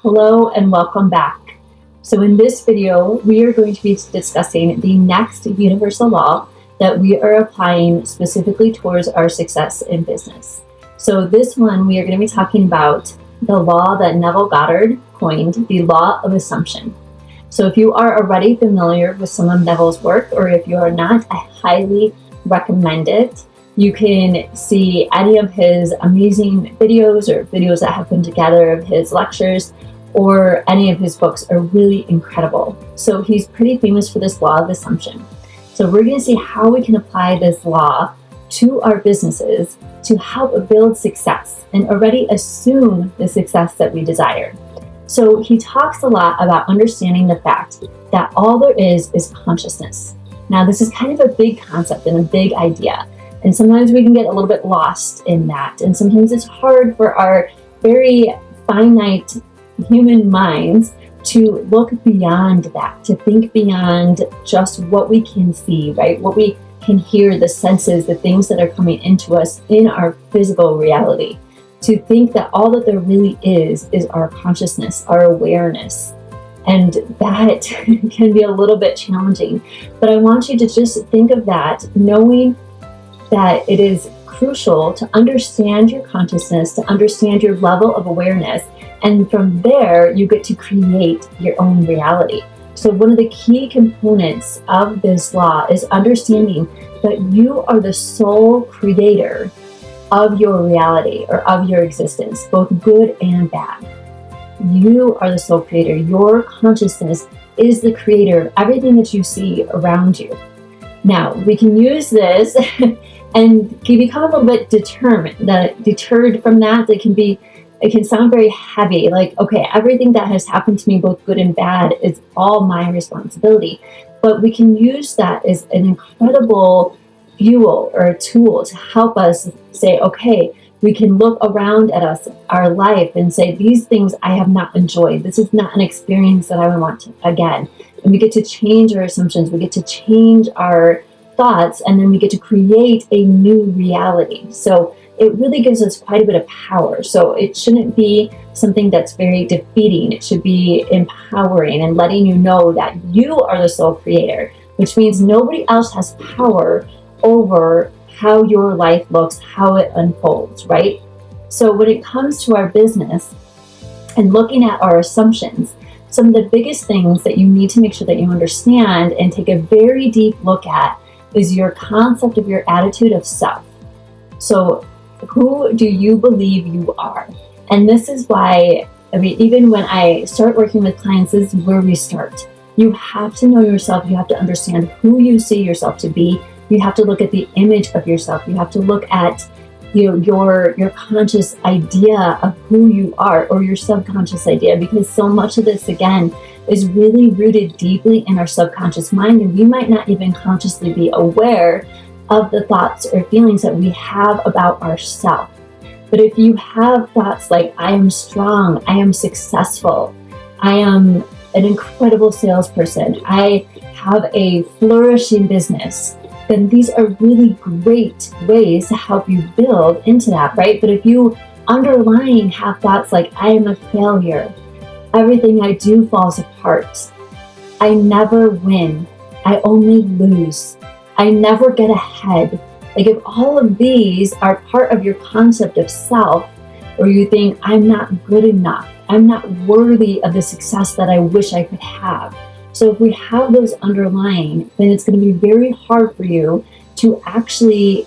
Hello and welcome back. So in this video, we are going to be discussing the next universal law that we are applying specifically towards our success in business. So this one, we are going to be talking about the law that Neville Goddard coined, the law of assumption. So if you are already familiar with some of Neville's work, or if you are not, I highly recommend it. You can see any of his amazing videos or videos that have been together of his lectures, or any of his books are really incredible. So he's pretty famous for this law of assumption. So we're going to see how we can apply this law to our businesses to help build success and already assume the success that we desire. So he talks a lot about understanding the fact that all there is consciousness. Now, this is kind of a big concept and a big idea. And sometimes we can get a little bit lost in that. And sometimes it's hard for our very finite human minds to look beyond that, to think beyond just what we can see, right? What we can hear, the senses, the things that are coming into us in our physical reality. To think that all that there really is our consciousness, our awareness. And that can be a little bit challenging. But I want you to just think of that, knowing that it is crucial to understand your consciousness, to understand your level of awareness. And from there, you get to create your own reality. So one of the key components of this law is understanding that you are the sole creator of your reality or of your existence, both good and bad. You are the sole creator. Your consciousness is the creator of everything that you see around you. Now, we can use this and can become a little bit deterred from that. It can sound very heavy, like, okay, everything that has happened to me, both good and bad, is all my responsibility. But we can use that as an incredible fuel or a tool to help us say, okay, we can look around at our life and say, these things I have not enjoyed. This is not an experience that I would want to, again. And we get to change our assumptions. We get to change our thoughts, and then we get to create a new reality. So it really gives us quite a bit of power. So it shouldn't be something that's very defeating. It should be empowering and letting you know that you are the sole creator, which means nobody else has power over how your life looks, how it unfolds, right? So when it comes to our business and looking at our assumptions, some of the biggest things that you need to make sure that you understand and take a very deep look at is your concept of your attitude of self. So who do you believe you are? And this is why, even when I start working with clients, this is where we start. You have to know yourself. You have to understand who you see yourself to be. You have to look at the image of yourself. You have to look at your conscious idea of who you are, or your subconscious idea, because so much of this, again, is really rooted deeply in our subconscious mind, and we might not even consciously be aware of the thoughts or feelings that we have about ourselves. But if you have thoughts like, I am strong, I am successful, I am an incredible salesperson, I have a flourishing business, then these are really great ways to help you build into that, right? But if you underlying have thoughts like, I am a failure, everything I do falls apart, I never win, I only lose, I never get ahead. Like, if all of these are part of your concept of self, or you think, I'm not good enough, I'm not worthy of the success that I wish I could have. So if we have those underlying, then it's going to be very hard for you to actually,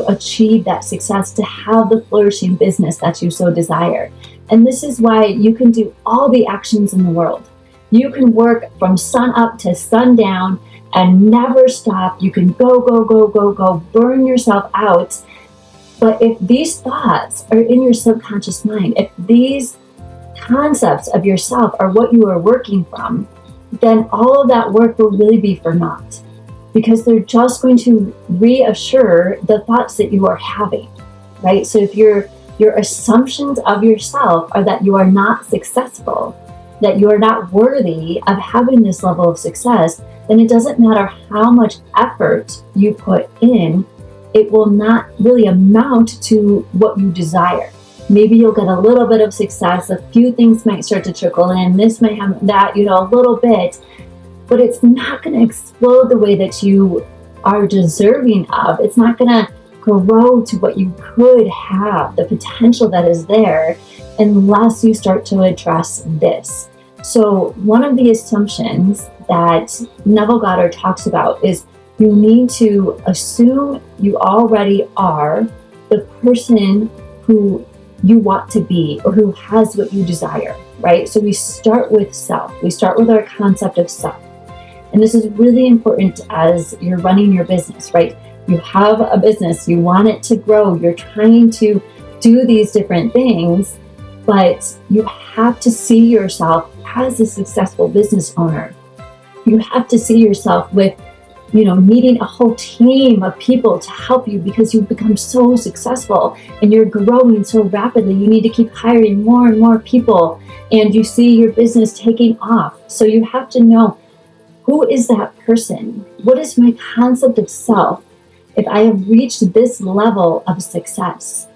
achieve that success, to have the flourishing business that you so desire. And this is why you can do all the actions in the world. You can work from sun up to sundown and never stop. You can go, burn yourself out. But if these thoughts are in your subconscious mind, if these concepts of yourself are what you are working from, then all of that work will really be for naught, because they're just going to reassure the thoughts that you are having, right? So if your assumptions of yourself are that you are not successful, that you are not worthy of having this level of success, then it doesn't matter how much effort you put in, it will not really amount to what you desire. Maybe you'll get a little bit of success. A few things might start to trickle in. This might have that, a little bit, but it's not going to explode the way that you are deserving of. It's not going to grow to what you could have, the potential that is there, unless you start to address this. So one of the assumptions that Neville Goddard talks about is you need to assume you already are the person who you want to be or who has what you desire, right? So we start with self. We start with our concept of self. And this is really important as you're running your business, right? You have a business, you want it to grow, you're trying to do these different things, but you have to see yourself as a successful business owner. You have to see yourself with, needing a whole team of people to help you because you've become so successful and you're growing so rapidly. You need to keep hiring more and more people, and you see your business taking off. So you have to know, who is that person? What is my concept of self if I have reached this level of success?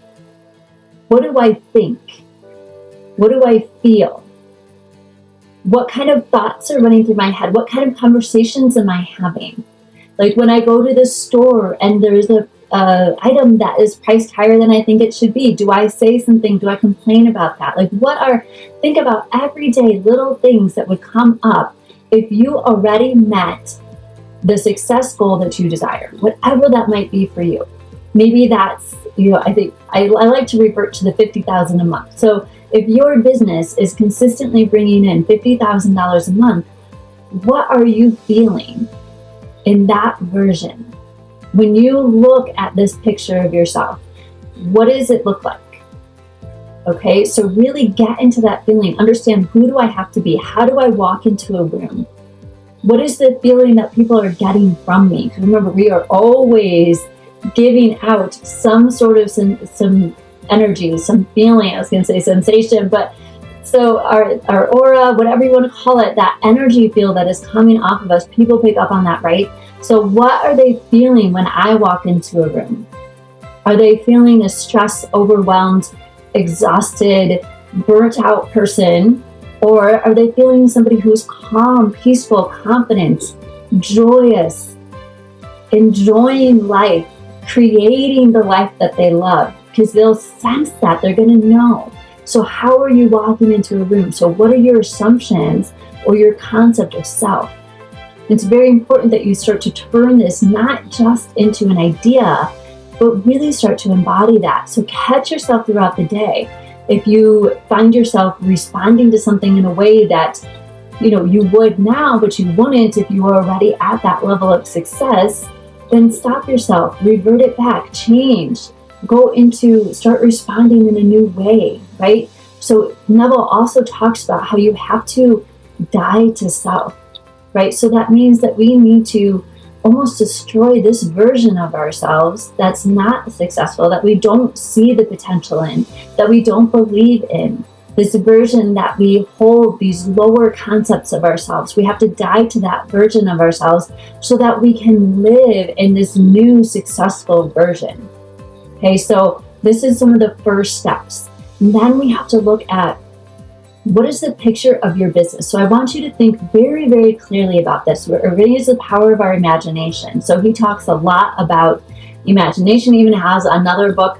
What do I think? What do I feel? What kind of thoughts are running through my head? What kind of conversations am I having? Like when I go to the store and there's a item that is priced higher than I think it should be, do I say something? Do I complain about that? Think about everyday little things that would come up if you already met the success goal that you desire, whatever that might be for you. Maybe that's, I think I like to revert to the $50,000 a month. So if your business is consistently bringing in $50,000 a month, what are you feeling in that version? When you look at this picture of yourself, what does it look like? Okay, so really get into that feeling. Understand, who do I have to be? How do I walk into a room? What is the feeling that people are getting from me? Because remember, we are always giving out some sort of some energy, some feeling. I was going to say sensation, but so our aura, whatever you want to call it, that energy field that is coming off of us, people pick up on that, right? So what are they feeling when I walk into a room? Are they feeling a stressed, overwhelmed, exhausted, burnt out person? Or are they feeling somebody who's calm, peaceful, confident, joyous, enjoying life, creating the life that they love? Because they'll sense that, they're going to know. So how are you walking into a room? So what are your assumptions or your concept of self? It's very important that you start to turn this not just into an idea, but really start to embody that. So catch yourself throughout the day. If you find yourself responding to something in a way that, you would now, but you wouldn't if you were already at that level of success, then stop yourself, revert it back, change, start responding in a new way, right? So Neville also talks about how you have to die to self, right? So that means that we need to almost destroy this version of ourselves that's not successful, that we don't see the potential in, that we don't believe in, this version that we hold these lower concepts of ourselves. We have to die to that version of ourselves so that we can live in this new successful version. Okay, so this is some of the first steps. And then we have to look at, what is the picture of your business? So I want you to think very, very clearly about this. We're going to use the power of our imagination. So he talks a lot about imagination. He even has another book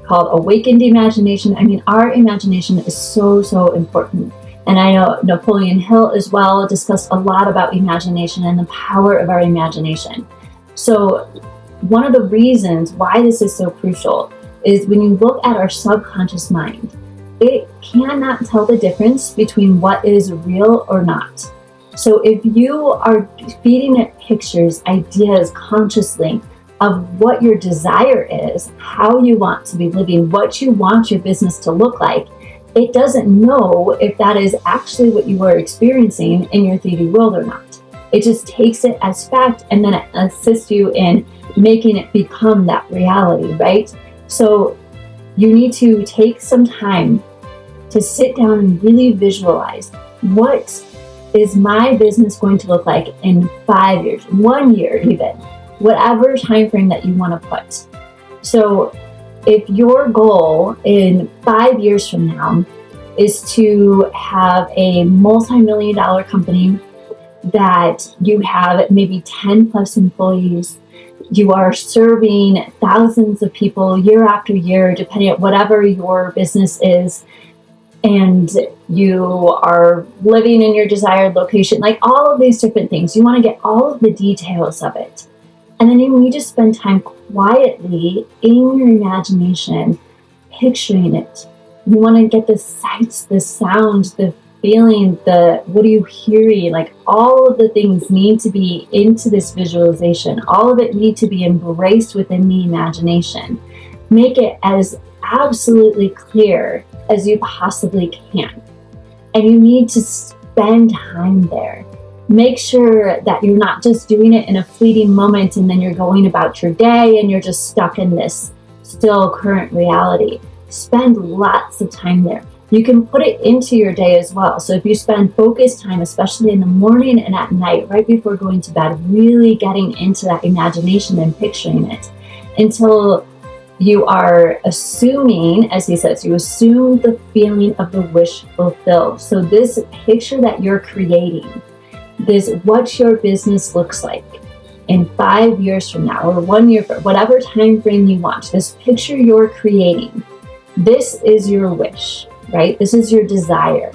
called Awakened Imagination. I mean, our imagination is so, so important. And I know Napoleon Hill as well discussed a lot about imagination and the power of our imagination. So one of the reasons why this is so crucial is when you look at our subconscious mind, it cannot tell the difference between what is real or not. So if you are feeding it pictures, ideas consciously of what your desire is, how you want to be living, what you want your business to look like, it doesn't know if that is actually what you are experiencing in your 3D world or not. It just takes it as fact and then it assists you in making it become that reality, right? So you need to take some time to sit down and really visualize, what is my business going to look like in 5 years, 1 year even, whatever time frame that you want to put. So If your goal in 5 years from now is to have a multi-million-dollar company, that you have maybe 10 plus employees, you are serving thousands of people year after year, depending on whatever your business is, and you are living in your desired location, like all of these different things. You want to get all of the details of it. And then you need to spend time quietly in your imagination, picturing it. You want to get the sights, the sounds, the feeling, what are you hearing? Like all of the things need to be into this visualization. All of it need to be embraced within the imagination. Make it as absolutely clear as you possibly can. And you need to spend time there. Make sure that you're not just doing it in a fleeting moment and then you're going about your day and you're just stuck in this still current reality. Spend lots of time there. You can put it into your day as well. So if you spend focused time, especially in the morning and at night, right before going to bed, really getting into that imagination and picturing it until you are assuming, as he says, you assume the feeling of the wish fulfilled. So this picture that you're creating, this what your business looks like in 5 years from now, or 1 year, for whatever time frame you want, this picture you're creating, this is your wish, right? This is your desire.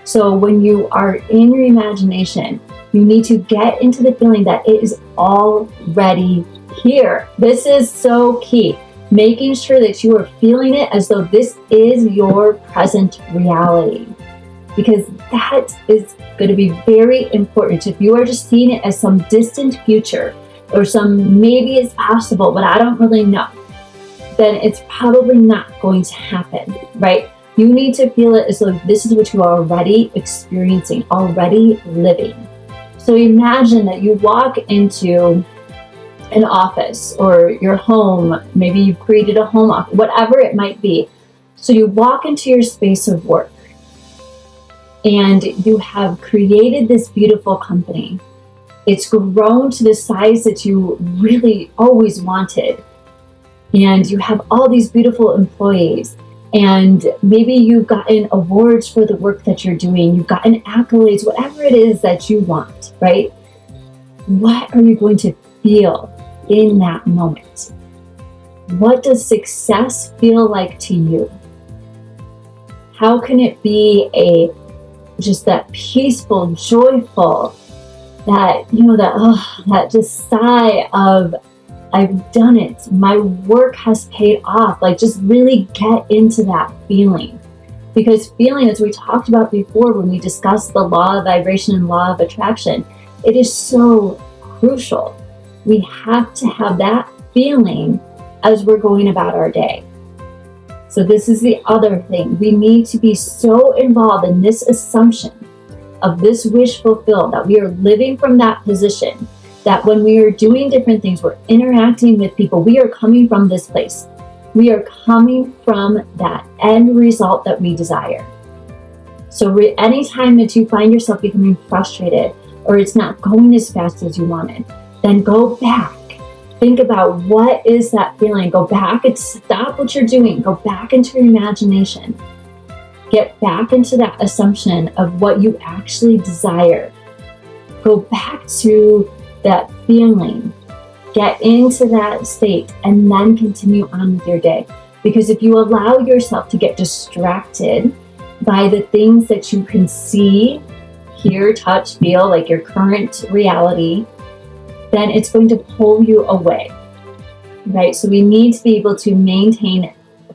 So when you are in your imagination, you need to get into the feeling that it is already here. This is so key. Making sure that you are feeling it as though this is your present reality. Because that is going to be very important. If you are just seeing it as some distant future or some maybe it's possible, but I don't really know, then it's probably not going to happen, right? You need to feel it as though this is what you are already experiencing, already living. So imagine that you walk into an office or your home, maybe you've created a home office, whatever it might be. So you walk into your space of work and you have created this beautiful company. It's grown to the size that you really always wanted. And you have all these beautiful employees. And maybe you've gotten awards for the work that you're doing. You've gotten accolades, whatever it is that you want, right? What are you going to feel in that moment? What does success feel like to you? How can it be just that peaceful, joyful, that just sigh of, I've done it. My work has paid off. Like just really get into that feeling. Because feeling, as we talked about before when we discussed the law of vibration and law of attraction, it is so crucial. We have to have that feeling as we're going about our day. So this is the other thing. We need to be so involved in this assumption of this wish fulfilled, that we are living from that position, that when we are doing different things, we're interacting with people, we are coming from this place. We are coming from that end result that we desire. So anytime that you find yourself becoming frustrated or it's not going as fast as you wanted, then go back. Think about what is that feeling. Go back and stop what you're doing. Go back into your imagination. Get back into that assumption of what you actually desire. Go back to that feeling. Get into that state and then continue on with your day. Because if you allow yourself to get distracted by the things that you can see, hear, touch, feel, like your current reality, then it's going to pull you away, right? So we need to be able to maintain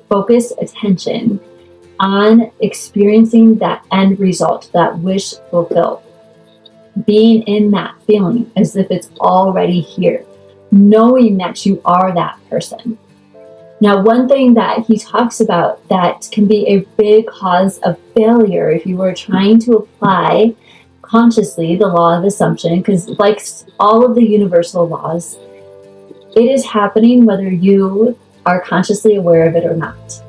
focused attention on experiencing that end result, that wish fulfilled. Being in that feeling as if it's already here, knowing that you are that person. Now, one thing that he talks about that can be a big cause of failure if you were trying to apply consciously the law of assumption, because like all of the universal laws, it is happening whether you are consciously aware of it or not.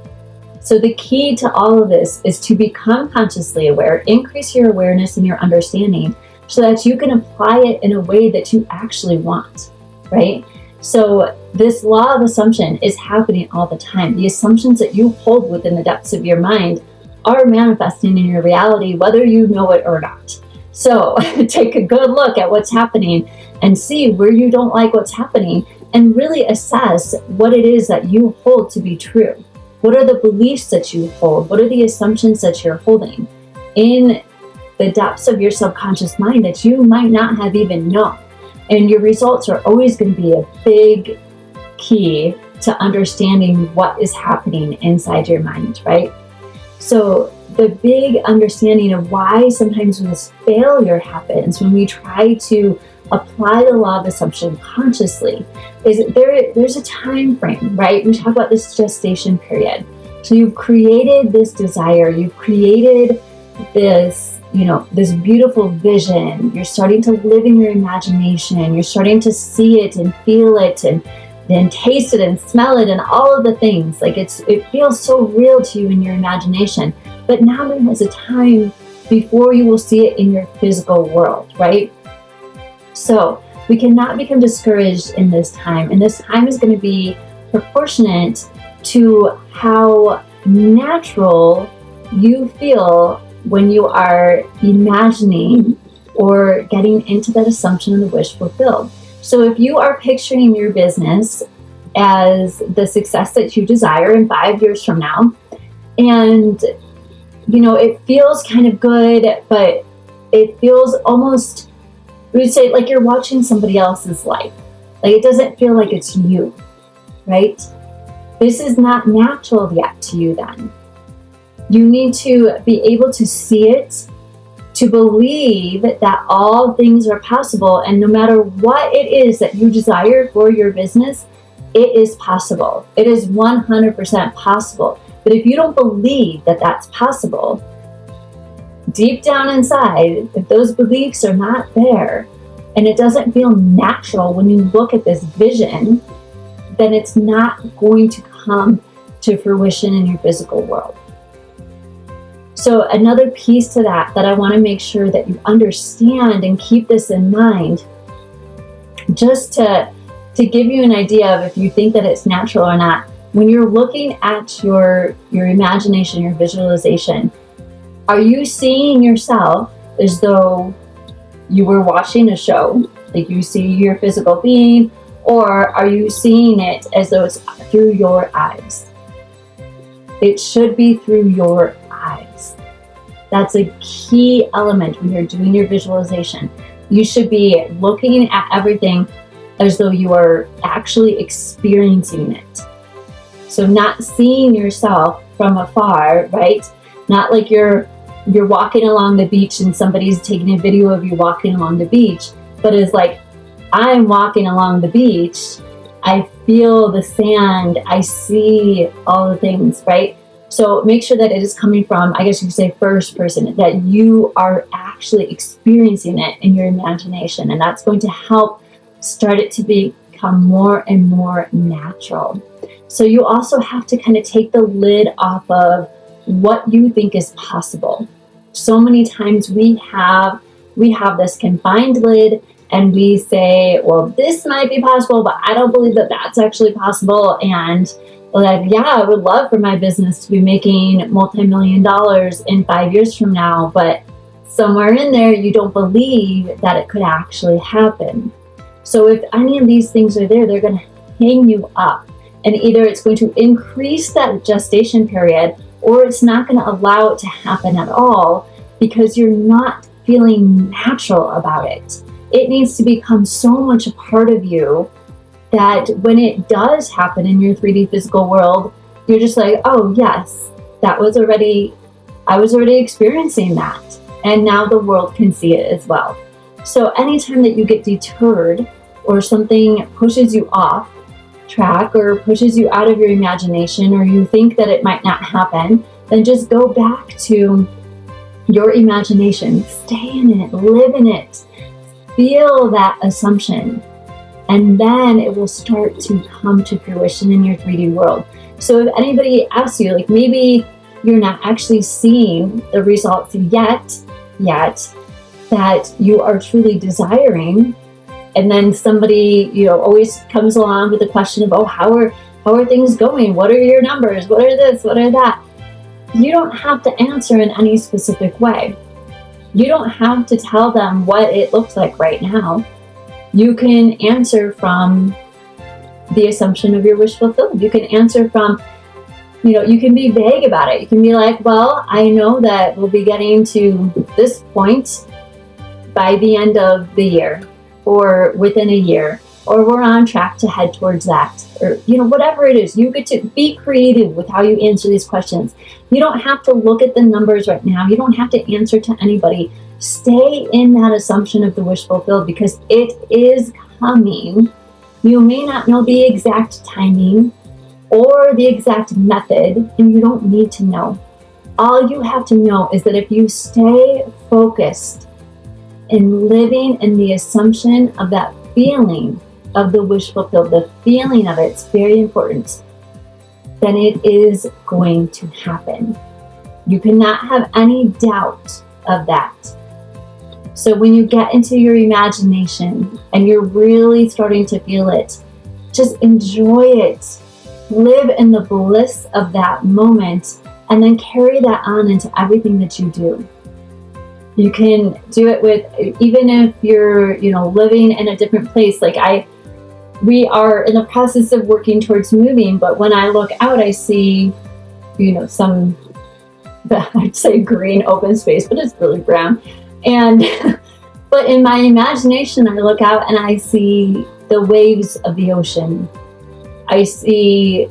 So the key to all of this is to become consciously aware, increase your awareness and your understanding so that you can apply it in a way that you actually want, right? So This law of assumption is happening all the time. The assumptions that you hold within the depths of your mind are manifesting in your reality, whether you know it or not. So take a good look at what's happening and see where you don't like what's happening, and really assess what it is that you hold to be true. What are the beliefs that you hold? What are the assumptions that you're holding in the depths of your subconscious mind that you might not have even known? And your results are always going to be a big key to understanding what is happening inside your mind, right? So the big understanding of why sometimes when this failure happens, when we try to apply the law of assumption consciously, is there's a time frame, right? We talk about this gestation period. So you've created this desire, you've created this, this beautiful vision. You're starting to live in your imagination. You're starting to see it and feel it and then taste it and smell it and all of the things. Like it feels so real to you in your imagination. But now there is a time before you will see it in your physical world, right? So we cannot become discouraged in this time. And this time is going to be proportionate to how natural you feel when you are imagining or getting into that assumption and the wish fulfilled. So if you are picturing your business as the success that you desire in 5 years from now, and it feels kind of good, but it feels almost, we would say, like you're watching somebody else's life. Like it doesn't feel like it's you, right? This is not natural yet to you then. You need to be able to see it, to believe that all things are possible, and no matter what it is that you desire for your business, it is possible. It is 100% possible. But if you don't believe that that's possible, deep down inside, if those beliefs are not there, and it doesn't feel natural when you look at this vision, then it's not going to come to fruition in your physical world. So another piece to that I want to make sure that you understand and keep this in mind, just to give you an idea of if you think that it's natural or not. When you're looking at your imagination, your visualization, are you seeing yourself as though you were watching a show, like you see your physical being, or are you seeing it as though it's through your eyes? It should be through your eyes. That's a key element when you're doing your visualization. You should be looking at everything as though you are actually experiencing it. So not seeing yourself from afar, right? Not like you're walking along the beach and somebody's taking a video of you walking along the beach, but it's like, I'm walking along the beach, I feel the sand, I see all the things, right? So make sure that it is coming from, I guess you could say, first person, that you are actually experiencing it in your imagination. And that's going to help start it to become more and more natural. So you also have to kind of take the lid off of what you think is possible. So many times we have this confined lid, and we say, well, this might be possible, but I don't believe that that's actually possible. And like, yeah, I would love for my business to be making multi-million dollars in 5 years from now, but somewhere in there, you don't believe that it could actually happen. So if any of these things are there, they're going to hang you up. And either it's going to increase that gestation period, or it's not going to allow it to happen at all because you're not feeling natural about it. It needs to become so much a part of you that when it does happen in your 3D physical world, you're just like, oh yes, I was already experiencing that. And now the world can see it as well. So anytime that you get deterred or something pushes you off track or pushes you out of your imagination, or you think that it might not happen, then just go back to your imagination. Stay in it, live in it, feel that assumption, and then it will start to come to fruition in your 3D world. So if anybody asks you, like maybe you're not actually seeing the results yet that you are truly desiring, And then somebody, always comes along with the question of, oh, how are things going? What are your numbers? What are this? What are that? You don't have to answer in any specific way. You don't have to tell them what it looks like right now. You can answer from the assumption of your wish fulfilled. You can answer from, you can be vague about it. You can be like, well, I know that we'll be getting to this point by the end of the year, or within a year, or we're on track to head towards that, or whatever it is. You get to be creative with how you answer these questions. You don't have to look at the numbers right now. You don't have to answer to anybody. Stay in that assumption of the wish fulfilled, because it is coming. You may not know the exact timing or the exact method, and you don't need to know. All you have to know is that if you stay focused in living in the assumption of that feeling of the wish fulfilled, the feeling of it's very important, then it is going to happen. You cannot have any doubt of that. So when you get into your imagination and you're really starting to feel it, just enjoy it. Live in the bliss of that moment, and then carry that on into everything that you do. You can do it with, even if you're, living in a different place. We are in the process of working towards moving, but when I look out, I see, some, I'd say green open space, but it's really brown. And, but in my imagination, I look out and I see the waves of the ocean. I see,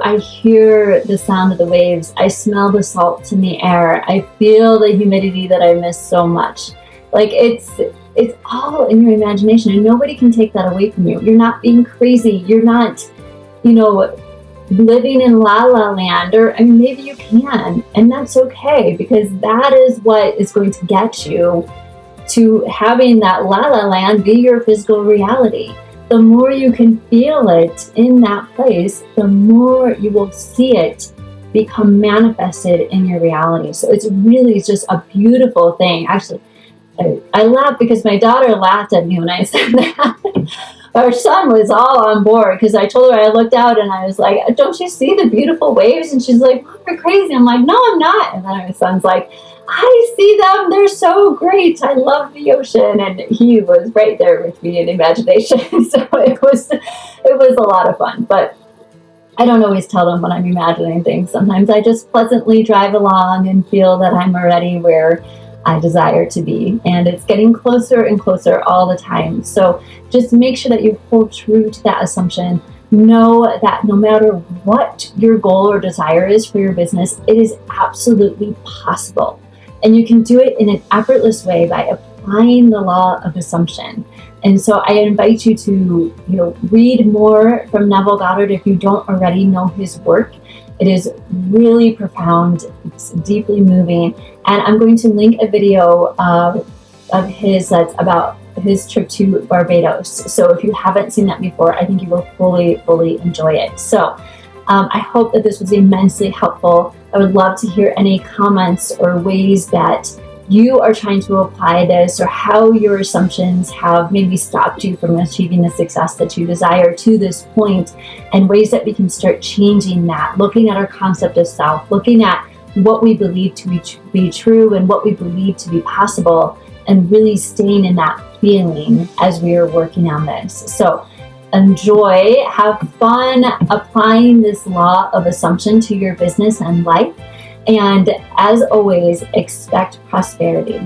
I hear the sound of the waves. I smell the salt in the air. I feel the humidity that I miss so much. It's all in your imagination, and nobody can take that away from you. You're not being crazy. You're not, living in la la land, or maybe you can, and that's okay, because that is what is going to get you to having that la la land be your physical reality. The more you can feel it in that place, the more you will see it become manifested in your reality. So it's really just a beautiful thing. Actually, I laughed because my daughter laughed at me when I said that. Our son was all on board, because I told her, I looked out and I was like, don't you see the beautiful waves? And she's like, Mom, you're crazy. I'm like, no, I'm not. And then my son's like, I see them. They're so great. I love the ocean. And he was right there with me in imagination. So it was a lot of fun. But I don't always tell them when I'm imagining things. Sometimes I just pleasantly drive along and feel that I'm already where I desire to be. And it's getting closer and closer all the time. So just make sure that you hold true to that assumption. Know that no matter what your goal or desire is for your business, it is absolutely possible. And you can do it in an effortless way by applying the law of assumption. And so I invite you to, read more from Neville Goddard if you don't already know his work. It is really profound. It's deeply moving. And I'm going to link a video of his that's about his trip to Barbados. So if you haven't seen that before, I think you will fully enjoy it. So I hope that this was immensely helpful. I would love to hear any comments or ways that you are trying to apply this, or how your assumptions have maybe stopped you from achieving the success that you desire to this point, and ways that we can start changing that, looking at our concept of self, looking at what we believe to be true and what we believe to be possible, and really staying in that feeling as we are working on this. So enjoy, have fun applying this law of assumption to your business and life. And as always, expect prosperity.